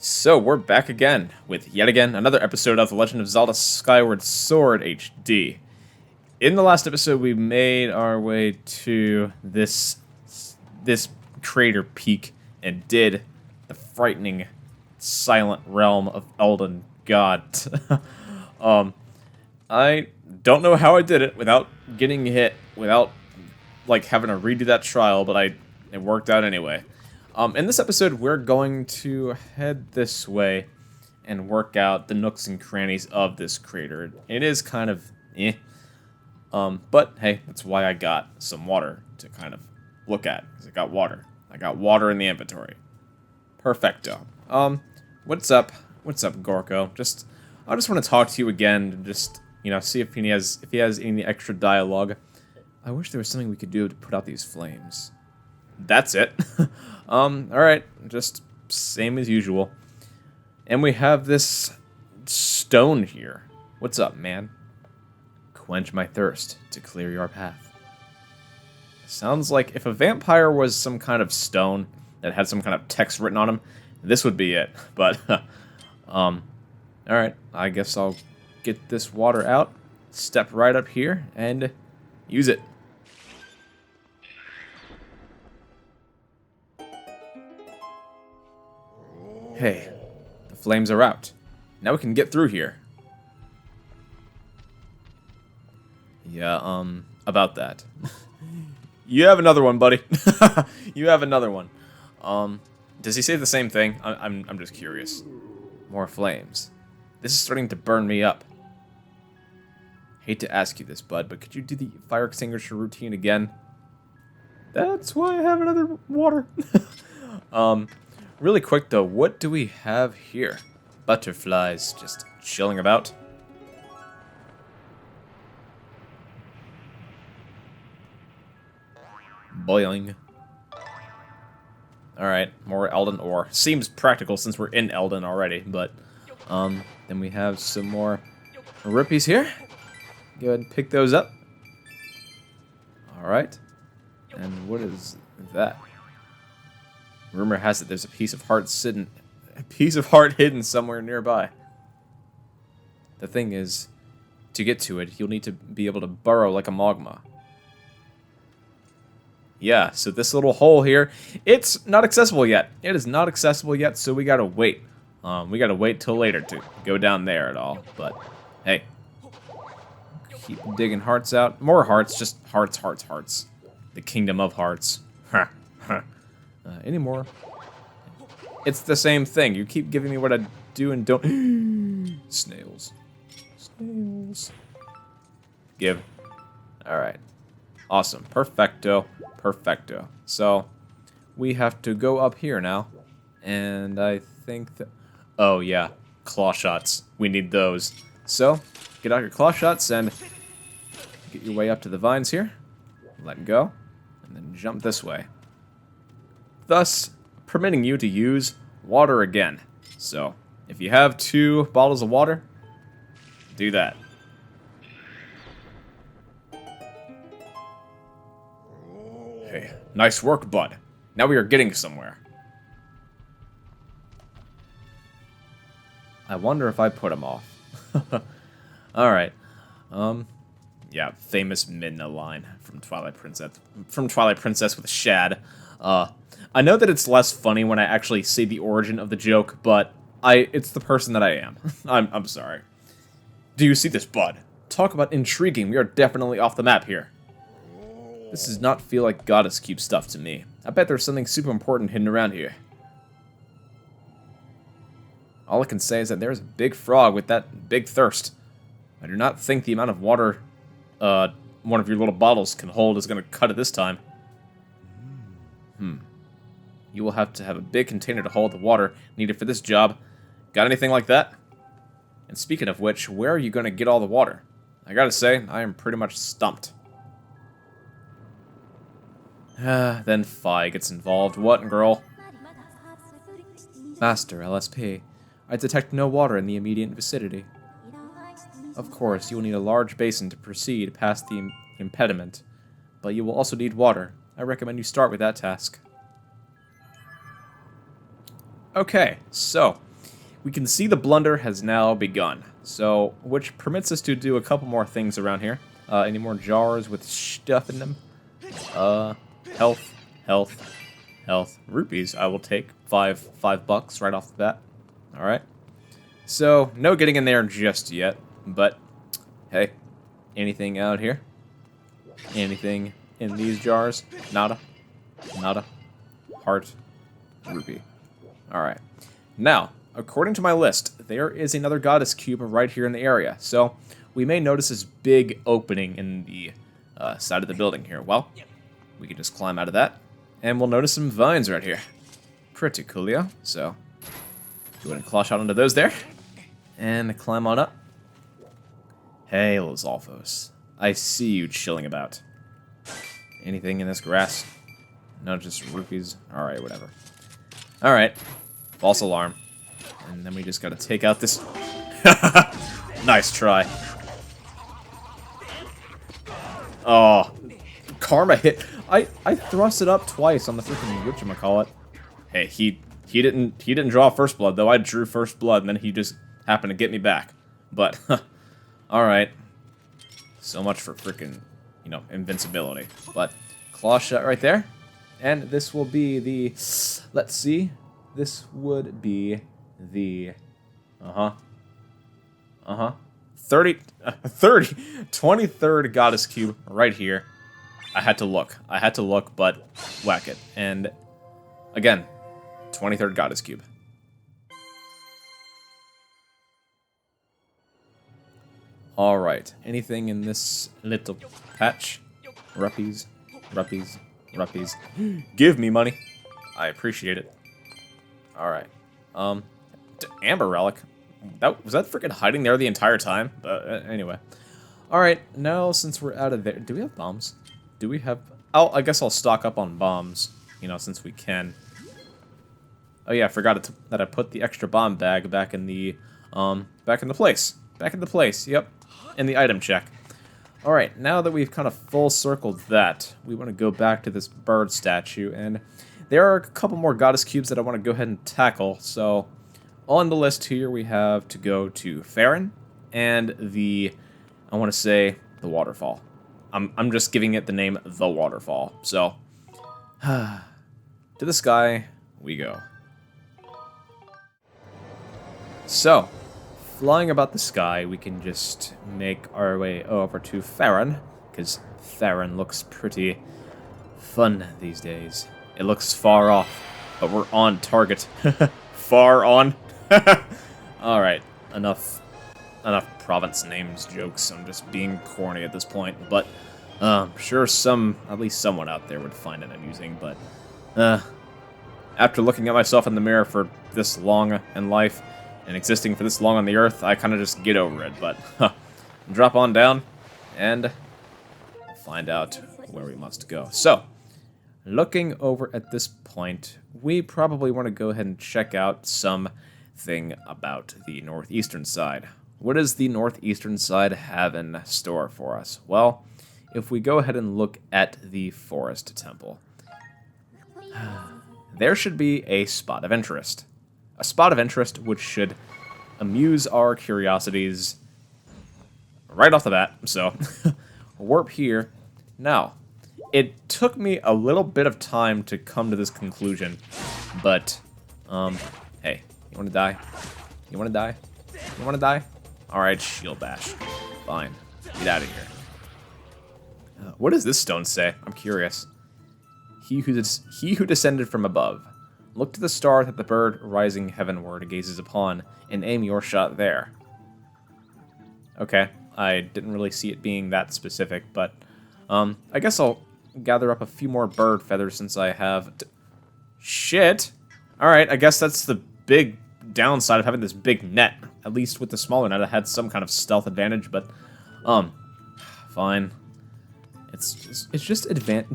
So we're back again with yet again another episode of The Legend of Zelda Skyward Sword HD. In the last episode, we made our way to this crater peak and did the frightening silent realm of Elden God. I don't know how I did it without getting hit, without like having to redo that trial, but it worked out anyway. In this episode, we're going to head this way and work out the nooks and crannies of this crater. It is kind of eh. But hey, that's why I got some water to kind of look at, because I got water. I got water in the inventory. Perfecto. What's up? What's up, Gorko? I just want to talk to you again to just, see if he has any extra dialogue. I wish there was something we could do to put out these flames. That's it. Alright, just same as usual. And we have this stone here. What's up, man? Quench my thirst to clear your path. Sounds like if a vampire was some kind of stone that had some kind of text written on him, this would be it. But, alright, I guess I'll get this water out, step right up here, and use it. Hey, the flames are out. Now we can get through here. Yeah, about that. You have another one, buddy. You have another one. Does he say the same thing? I'm just curious. More flames. This is starting to burn me up. Hate to ask you this, bud, but could you do the fire extinguisher routine again? That's why I have another water. Really quick though, what do we have here? Butterflies just chilling about. Boing. Alright, more Elden ore. Seems practical since we're in Elden already, but then we have some more rippies here. Go ahead and pick those up. Alright. And what is that? Rumor has it there's a piece of heart hidden somewhere nearby. The thing is, to get to it, you'll need to be able to burrow like a magma. Yeah, so this little hole here, it's not accessible yet. It is not accessible yet, so we gotta wait. We gotta wait till later to go down there at all. But hey, keep digging hearts out. More hearts, just hearts, hearts, hearts. The kingdom of hearts. Any more? It's the same thing. You keep giving me what I do and don't. Snails. Snails. Give. Alright. Awesome. Perfecto. Perfecto. So, we have to go up here now. And I think that... Oh, yeah. Claw shots. We need those. So, get out your claw shots and get your way up to the vines here. Let go. And then jump this way. Thus, permitting you to use water again. So, if you have 2 bottles of water, do that. Hey, nice work, bud. Now we are getting somewhere. I wonder if I put him off. Alright. Yeah, famous Midna line from Twilight Princess with Shad. I know that it's less funny when I actually see the origin of the joke, but it's the person that I am. I'm sorry. Do you see this, bud? Talk about intriguing. We are definitely off the map here. This does not feel like Goddess Cube stuff to me. I bet there's something super important hidden around here. All I can say is that there's a big frog with that big thirst. I do not think the amount of water one of your little bottles can hold is going to cut it this time. You will have to have a big container to hold the water needed for this job. Got anything like that? And speaking of which, where are you going to get all the water? I gotta say, I am pretty much stumped. Then Fi gets involved. What, girl? Master, LSP. I detect no water in the immediate vicinity. Of course, you will need a large basin to proceed past the impediment, but you will also need water. I recommend you start with that task. Okay, so we can see the blunder has now begun. So, which permits us to do a couple more things around here. Any more jars with stuff in them? Health, health, health. Rupees, I will take. $5 right off the bat. Alright. So, no getting in there just yet. But, hey, anything out here? Anything in these jars? Nada. Nada. Heart. Rupee. Alright. Now, according to my list, there is another goddess cube right here in the area. So, we may notice this big opening in the side of the building here. Well, we can just climb out of that, and we'll notice some vines right here. Pretty coolio. So, go ahead and claw shot onto those there, and climb on up. Hey, Los Alphos. I see you chilling about. Anything in this grass? No, just rupees? Alright, whatever. Alright. False alarm. And then we just gotta take out this... Nice try. Oh. Karma hit. I thrust it up twice on the freaking whatchamacallit. Hey, he didn't draw first blood, though. I drew first blood, and then he just happened to get me back. But, alright. So much for freaking, you know, invincibility. But, claw shot right there. And this will be the... Let's see. This would be the... 23rd goddess cube right here. I had to look, but whack it. And, again, 23rd goddess cube. Alright, anything in this little patch? Ruppies, ruppies, ruppies. Give me money. I appreciate it. Alright. Amber relic. Was that freaking hiding there the entire time? Anyway. Alright, now since we're out of there... Do we have bombs? Do we have... I guess I'll stock up on bombs, you know, since we can. Oh yeah, I forgot that I put the extra bomb bag back in the place. Back in the place, yep. In the item check. Alright, now that we've kind of full circled that, we want to go back to this bird statue, and there are a couple more goddess cubes that I want to go ahead and tackle, so on the list here we have to go to Farron and I want to say, the waterfall. I'm just giving it the name The Waterfall, so to the sky we go. So, flying about the sky, we can just make our way over to Farron, because Farron looks pretty fun these days. It looks far off, but we're on target. Far on. Alright, enough province names jokes. I'm just being corny at this point, but I'm sure at least someone out there would find it amusing, but after looking at myself in the mirror for this long in life, and existing for this long on the earth, I kind of just get over it, but drop on down, and find out where we must go. So, looking over at this point, we probably want to go ahead and check out something about the northeastern side. What does the northeastern side have in store for us? Well, if we go ahead and look at the forest temple, there should be a spot of interest. A spot of interest which should amuse our curiosities right off the bat. So, warp here. Now, it took me a little bit of time to come to this conclusion, but, hey, you wanna die? You wanna die? You wanna die? Alright, shield bash. Fine. Get out of here. What does this stone say? I'm curious. He who descended from above. Look to the star that the bird rising heavenward gazes upon, and aim your shot there. Okay, I didn't really see it being that specific, but I guess I'll gather up a few more bird feathers since I have... Shit! Alright, I guess that's the big downside of having this big net. At least with the smaller net, I had some kind of stealth advantage, but fine. It's just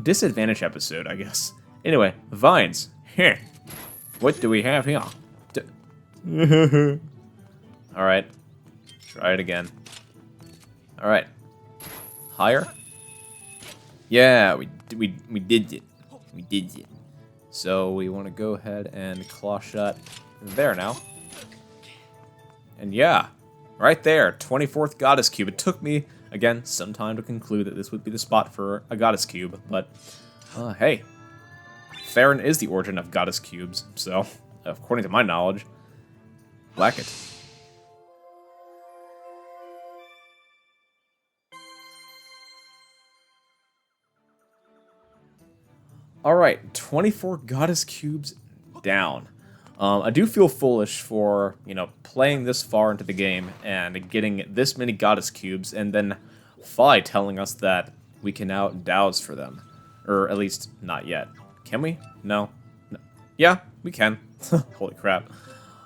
disadvantage episode, I guess. Anyway, vines. Here. What do we have here? Alright. Try it again. Alright. Higher? Yeah, we did it. We did it. So we want to go ahead and claw shot there now. And yeah, right there, 24th Goddess Cube. It took me, again, some time to conclude that this would be the spot for a Goddess Cube, but, hey. Farron is the origin of Goddess Cubes, so, according to my knowledge, whack it. Alright, 24 Goddess Cubes down. I do feel foolish for, playing this far into the game and getting this many Goddess Cubes, and then Fi telling us that we can now douse for them. Or at least, not yet. Can we? No. Yeah, we can. Holy crap.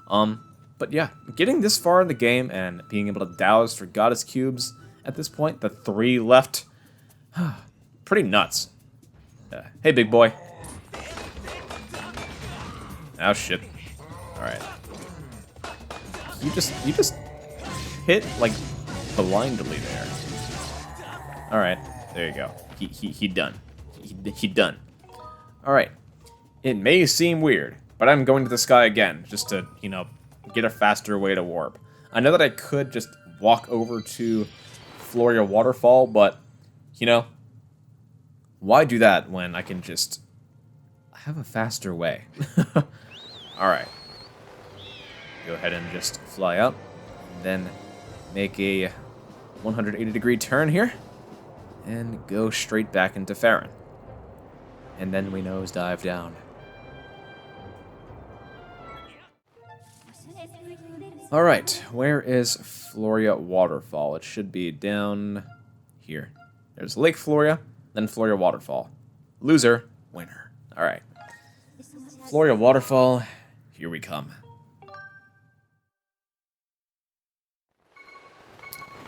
But yeah, getting this far in the game and being able to douse for Goddess Cubes at this point, the 3 left, pretty nuts. Hey, big boy. Oh, shit. Alright. You just hit, like, blindly there. Alright, there you go. He done. He done. Alright. It may seem weird, but I'm going to the sky again, just to, get a faster way to warp. I know that I could just walk over to Floria Waterfall, but, why do that when I can just have a faster way? Alright. Go ahead and just fly up, and then make a 180-degree turn here, and go straight back into Farron. And then we nosedive down. Alright, where is Floria Waterfall? It should be down here. There's Lake Floria, then Floria Waterfall. Loser, winner. Alright. Floria Waterfall, here we come.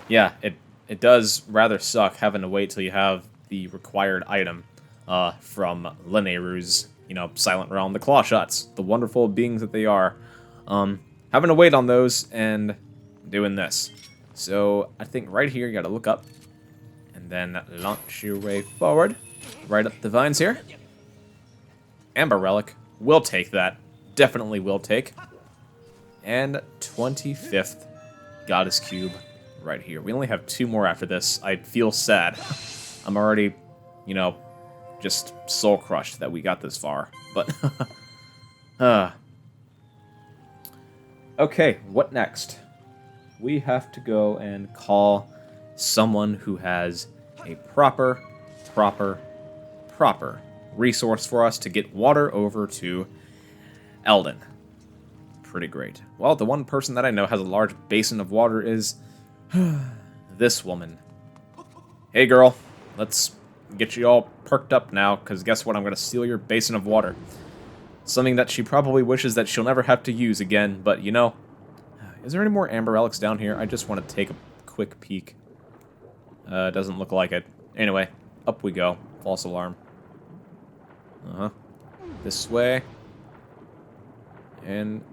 Yeah, it does rather suck having to wait till you have the required item from Lineru's, Silent Realm, the Claw Shots, the wonderful beings that they are. Having to wait on those and doing this. So I think right here you gotta look up and then launch your way forward, right up the vines here. Amber Relic, we'll take that. Definitely will take. And 25th Goddess Cube right here. We only have 2 more after this. I feel sad. I'm already, just soul crushed that we got this far. But, okay, what next? We have to go and call someone who has a proper resource for us to get water over to Eldon. Pretty great. Well, the one person that I know has a large basin of water is this woman. Hey girl, let's get you all perked up now, because guess what? I'm going to steal your basin of water. Something that she probably wishes that she'll never have to use again, but is there any more Amber Relics down here? I just want to take a quick peek. Doesn't look like it. Anyway, up we go. False alarm. This way. And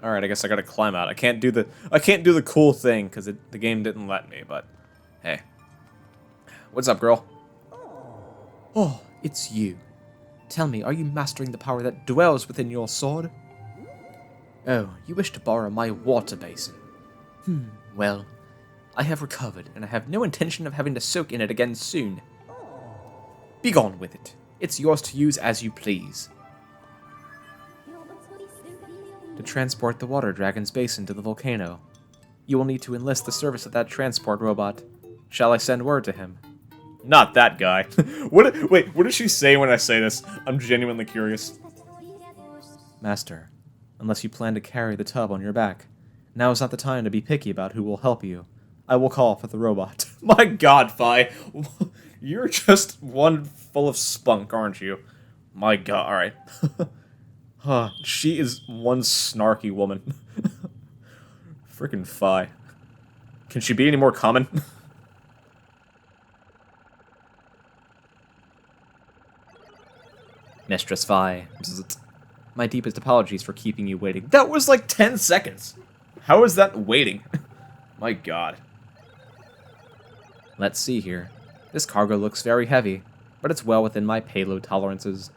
alright, I guess I gotta climb out. I can't do the cool thing because the game didn't let me, but hey. What's up, girl? Oh, it's you. Tell me, are you mastering the power that dwells within your sword? Oh, you wish to borrow my water basin. Well, I have recovered, and I have no intention of having to soak in it again soon. Begone with it. It's yours to use as you please. To transport the water dragon's basin to the volcano, you will need to enlist the service of that transport robot. Shall I send word to him? Not that guy. Wait, what does she say when I say this? I'm genuinely curious. Master, unless you plan to carry the tub on your back, now is not the time to be picky about who will help you. I will call for the robot. My god, Fi. You're just one full of spunk, aren't you? My god, alright. She is one snarky woman. Frickin' Fi. Can she be any more common? Mistress Fi, my deepest apologies for keeping you waiting. That was like 10 seconds. How is that waiting? My god. Let's see here. This cargo looks very heavy, but it's well within my payload tolerances.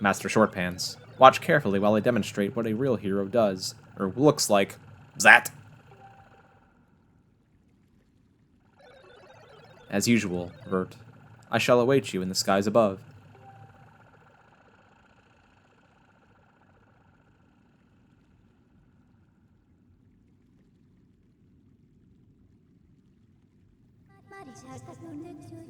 Master Shortpants, Watch carefully while I demonstrate what a real hero does, or looks like. Zat! As usual, Vert, I shall await you in the skies above.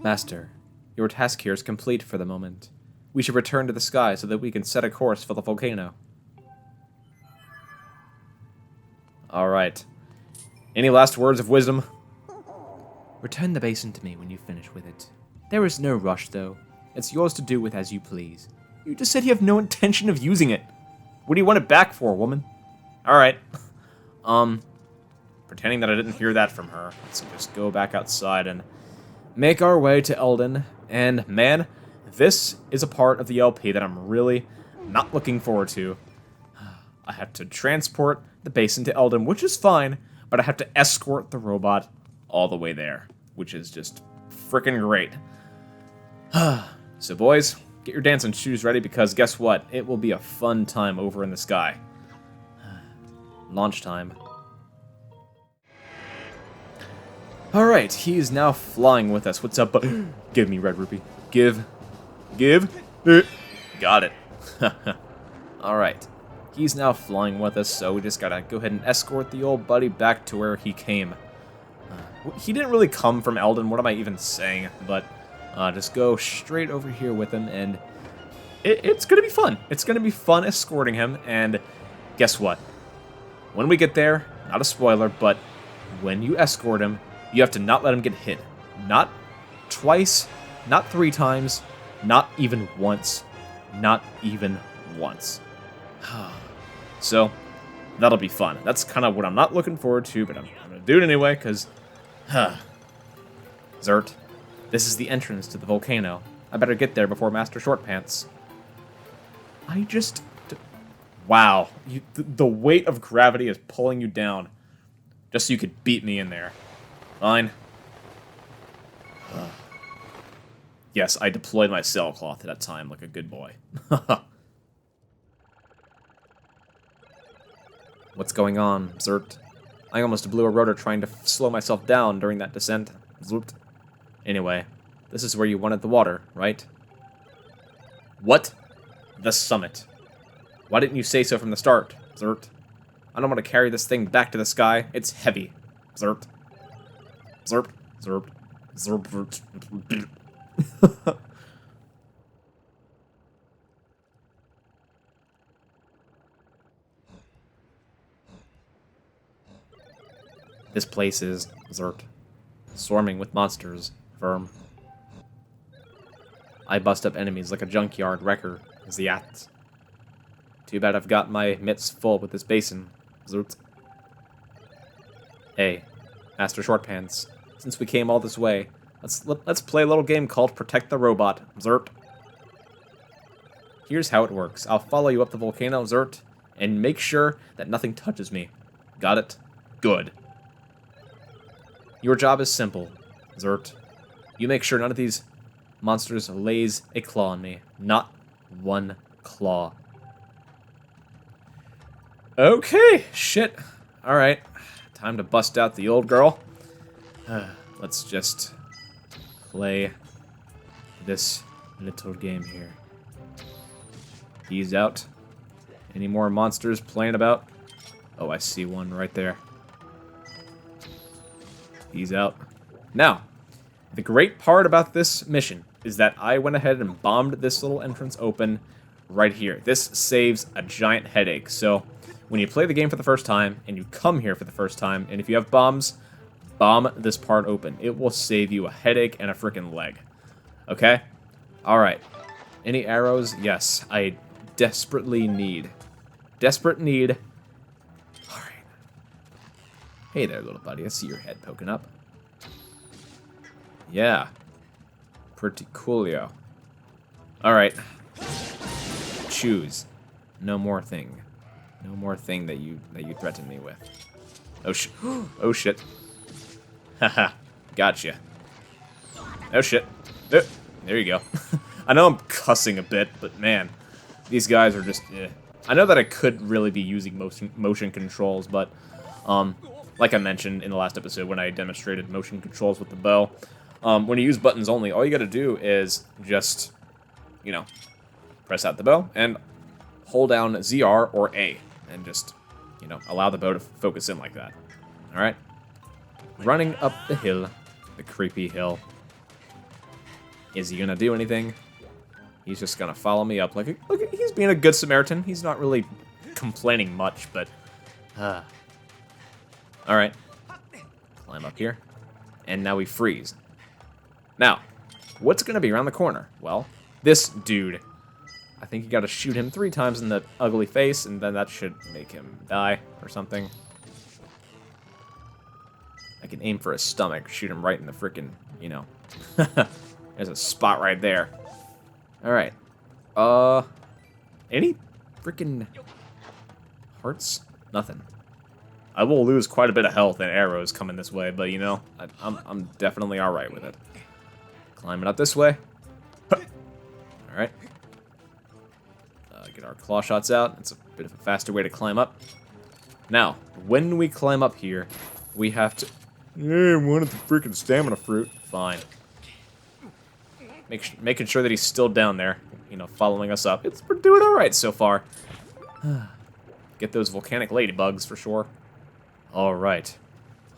Master, your task here is complete for the moment. We should return to the sky so that we can set a course for the volcano. Alright. Any last words of wisdom? Return the basin to me when you finish with it. There is no rush, though. It's yours to do with as you please. You just said you have no intention of using it. What do you want it back for, woman? Alright. Pretending that I didn't hear that from her. Let's just go back outside and make our way to Eldon. And, man, this is a part of the LP that I'm really not looking forward to. I have to transport the basin to Eldon, which is fine, but I have to escort the robot all the way there, which is just freaking great. So, boys, get your dancing shoes ready, because guess what? It will be a fun time over in the sky. Launch time. Alright, he is now flying with us. What's up? Give me Red Rupee. Give. Got it. Alright. He's now flying with us, so we just gotta go ahead and escort the old buddy back to where he came. He didn't really come from Eldon, what am I even saying? But just go straight over here with him, and it's gonna be fun. It's gonna be fun escorting him, and guess what? When we get there, not a spoiler, but when you escort him, you have to not let him get hit. Not twice, not 3 times, not even once. Not even once. So, that'll be fun. That's kind of what I'm not looking forward to, but I'm going to do it anyway, because... Zert, this is the entrance to the volcano. I better get there before Master Shortpants. I just... Wow. The weight of gravity is pulling you down. Just so you could beat me in there. Fine. Yes, I deployed my sailcloth at that time like a good boy. What's going on, Zert? I almost blew a rotor trying to slow myself down during that descent. Zooped. Anyway, this is where you wanted the water, right? What? The summit. Why didn't you say so from the start, Zert? I don't want to carry this thing back to the sky. It's heavy. Zert. Zerp. Zerp. Zerp. This place is, Zert, swarming with monsters, firm. I bust up enemies like a junkyard wrecker, Ziat. Too bad I've got my mitts full with this basin, Zert. Hey, Master Shortpants, since we came all this way, let's play a little game called Protect the Robot, Zert. Here's how it works. I'll follow you up the volcano, Zert, and make sure that nothing touches me. Got it? Good. Your job is simple, Zert. You make sure none of these monsters lays a claw on me. Not one claw. Okay, shit. Alright, time to bust out the old girl. Let's just play this little game here. He's out. Any more monsters playing about? Oh, I see one right there. He's out. Now, the great part about this mission is that I went ahead and bombed this little entrance open right here. This saves a giant headache. So, when you play the game for the first time, and you come here for the first time, and if you have bombs, bomb this part open. It will save you a headache and a freaking leg. Okay? Alright. Any arrows? Yes, I desperately need. Desperate need. Alright. Hey there, little buddy. I see your head poking up. Yeah. Pretty coolio. Alright. Choose. No more thing. No more thing that you threaten me with. Oh shit. Oh shit. Haha. Gotcha. Oh shit. There you go. I know I'm cussing a bit, but man, these guys are just... I know that I could really be using motion controls, but like I mentioned in the last episode when I demonstrated motion controls with the bow, when you use buttons only, all you gotta do is just, you know, press out the bow and hold down ZR or A and just, you know, allow the bow to focus in like that. Alright? Running up the hill, the creepy hill. Is he gonna do anything? He's just gonna follow me up. Look, he's being a good Samaritan. He's not really complaining much, but... Alright. Climb up here. And now we freeze. Now, what's gonna be around the corner? Well, this dude. I think you gotta shoot him 3 times in the ugly face, and then that should make him die or something. I can aim for his stomach, shoot him right in the frickin', you know. There's a spot right there. Alright. Any frickin' hearts? Nothing. I will lose quite a bit of health and arrows coming this way, but you know, I'm definitely alright with it. Climbing up this way. Alright. Get our claw shots out. It's a bit of a faster way to climb up. Now, when we climb up here, we have to... Yeah, I wanted the freaking stamina fruit. Fine. Making sure that he's still down there, you know, following us up. We're doing alright so far. Get those volcanic ladybugs for sure. Alright.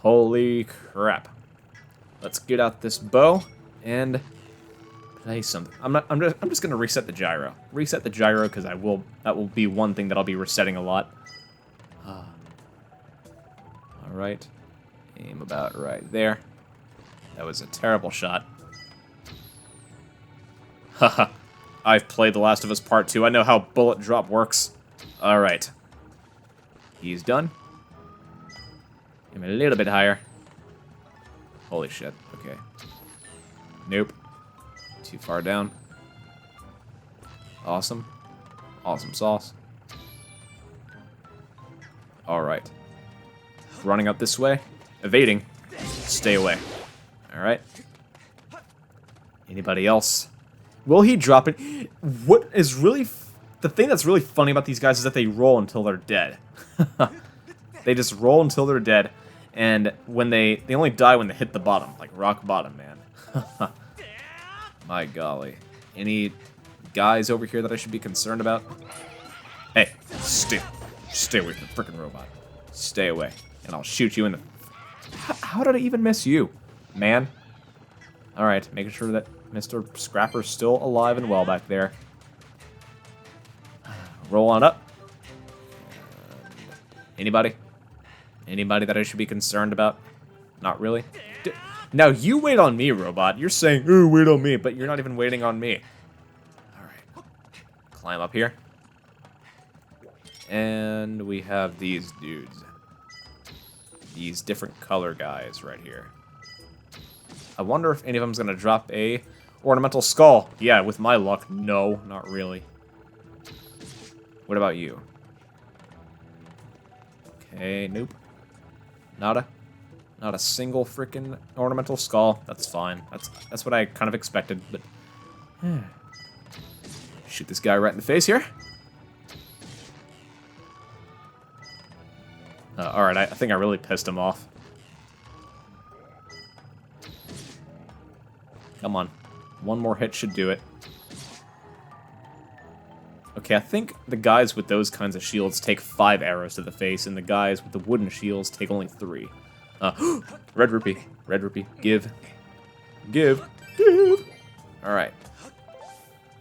Holy crap. Let's get out this bow and play something. I'm just gonna reset the gyro. Reset the gyro because that will be one thing that I'll be resetting a lot. Alright. Aim about right there. That was a terrible shot. Haha. I've played The Last of Us Part 2. I know how bullet drop works. Alright. He's done. Aim a little bit higher. Holy shit. Okay. Nope. Too far down. Awesome. Awesome sauce. Alright. Running up this way. Evading. Stay away. Alright. Anybody else? Will he drop it? What is really... The thing that's really funny about these guys is that they roll until they're dead. They just roll until they're dead. And when they only die when they hit the bottom. Like rock bottom, man. My golly. Any guys over here that I should be concerned about? Hey, stay away from the freaking robot. Stay away. And I'll shoot you in the... How did I even miss you, man? Alright, making sure that Mr. Scrapper's still alive and well back there. Roll on up. Anybody? Anybody that I should be concerned about? Not really? Now you wait on me, robot. You're saying, ooh, wait on me, but you're not even waiting on me. Alright. Climb up here. And we have these dudes. These different color guys right here. I wonder if any of them's gonna drop a ornamental skull. Yeah, with my luck, no, not really. What about you? Okay, nope. Not a single freaking ornamental skull. That's fine. That's what I kind of expected, but shoot this guy right in the face here. Alright, I think I really pissed him off. Come on. One more hit should do it. Okay, I think the guys with those kinds of shields take 5 arrows to the face, and the guys with the wooden shields take only 3. Red rupee. Red rupee. Give. Give. Give. Alright.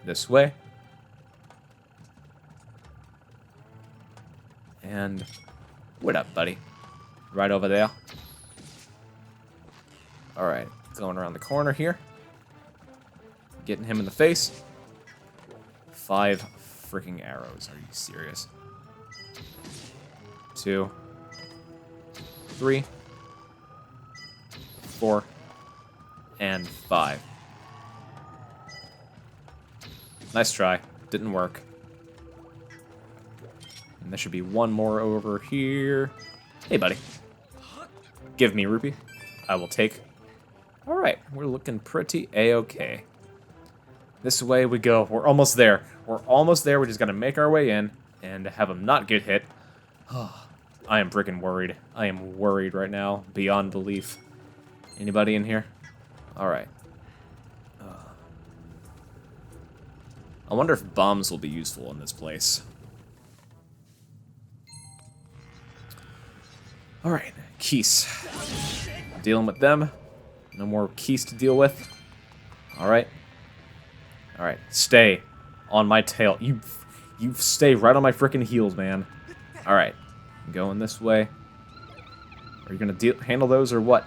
This way. And... what up, buddy? Right over there. Alright, going around the corner here. Getting him in the face. 5 freaking arrows. Are you serious? 2. 3. 4. And 5. Nice try. Didn't work. And there should be one more over here. Hey, buddy. Give me rupee. I will take. Alright, we're looking pretty A-okay. This way we go. We're almost there. We're almost there. We're just gonna make our way in. and have him not get hit. I am freaking worried. I am worried right now, beyond belief. Anybody in here? Alright. I wonder if bombs will be useful in this place. Alright, Keys. Dealing with them. No more Keys to deal with. Alright. Alright, stay on my tail. You stay right on my freaking heels, man. Alright, going this way. Are you gonna handle those or what?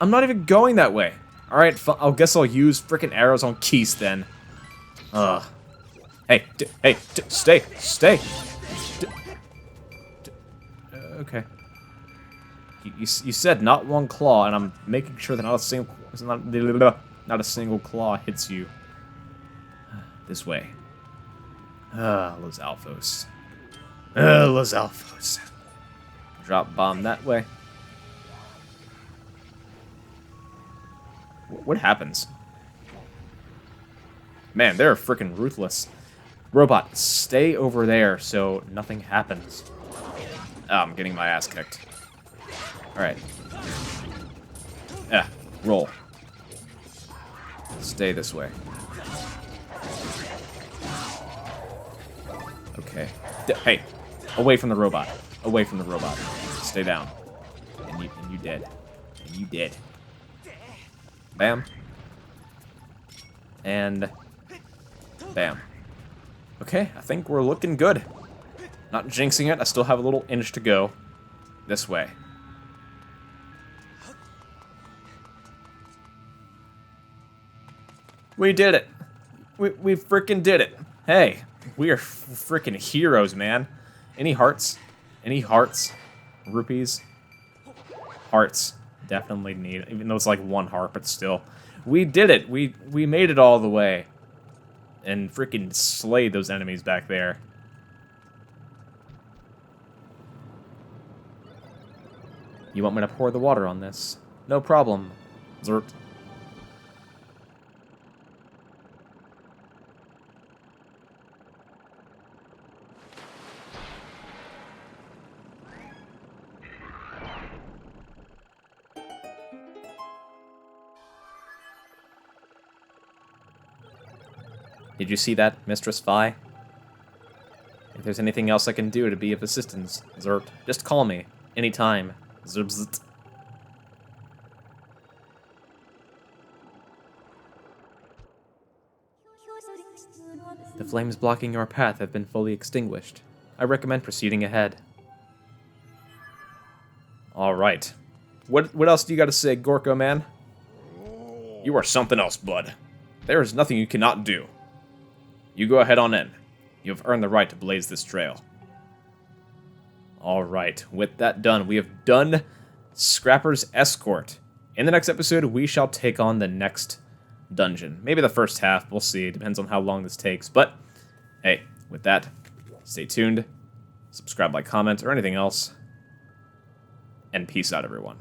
I'm not even going that way. Alright, I guess I'll use freaking arrows on Keys then. Hey, stay. Okay. You said not one claw, and I'm making sure that not a single claw hits you. This way. Los Alphos. Los Alphos. Drop bomb that way. What happens? Man, they're freaking ruthless. Robot, stay over there so nothing happens. Oh, I'm getting my ass kicked. Alright. Roll. Stay this way. Okay. Hey, away from the robot. Away from the robot. Stay down. And you dead. And you dead. Bam. And bam. Okay, I think we're looking good. Not jinxing it, I still have a little inch to go. This way. We did it. We freaking did it. Hey, we are freaking heroes, man. Any hearts? Any hearts? Rupees? Hearts. Definitely need, even though it's like one heart, but still. We did it. We made it all the way. And freaking slayed those enemies back there. You want me to pour the water on this? No problem. Zert. Did you see that, Mistress Vi? If there's anything else I can do to be of assistance, Zert, just call me. Anytime. Zrbzt. The flames blocking your path have been fully extinguished. I recommend proceeding ahead. Alright. What else do you got to say, Gorko, man? You are something else, bud. There is nothing you cannot do. You go ahead on in. You have earned the right to blaze this trail. Alright, with that done, we have done Scrapper's Escort. In the next episode, we shall take on the next dungeon. Maybe the first half, we'll see. It depends on how long this takes. But, hey, with that, stay tuned, subscribe, like, comment, or anything else. And peace out, everyone.